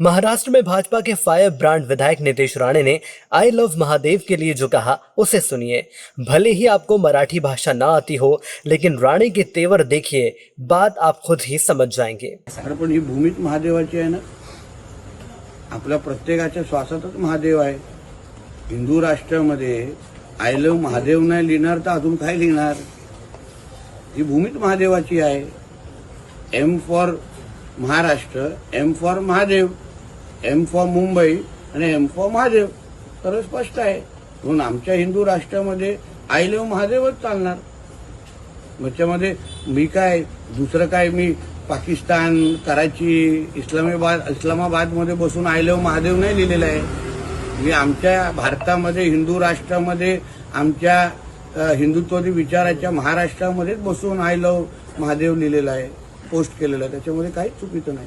महाराष्ट्र में भाजपा के fire brand विधायक नितेश राणे ने आई लव महादेव के लिए जो कहा उसे सुनिए। भले ही आपको मराठी भाषा ना आती हो, लेकिन राणे के तेवर देखिए, बात आप खुद ही समझ जाएंगे। अरे पण ही भूमीच महादेवाची आहे ना, आपल्या प्रत्येकाच्या श्वासातच महादेव आहे। हिंदू राष्ट्रामध्ये आय लव महादेव नाही लिहिणार तर अजून काय लिहिणार? ही भूमीच महादेवाची आहे। M for Maharashtra, M for Mahadev, M for Mumbai आणि एम फॉर महादेव, तर स्पष्ट आहे। म्हणून आमच्या हिंदू राष्ट्रामध्ये आय लव महादेवच चालणार। त्याच्यामध्ये मी काय दुसरं काय, मी पाकिस्तान, कराची, इस्लामाबादमध्ये बसून आय लव महादेव नाही लिहिलेलं आहे। मी आमच्या भारतामध्ये हिंदू राष्ट्रामध्ये आमच्या हिंदुत्वादी विचाराच्या महाराष्ट्रामध्येच बसून आय लव महादेव लिहिलेलं आहे, पोस्ट केलेलं आहे। त्याच्यामध्ये काहीच चुकीचं नाही।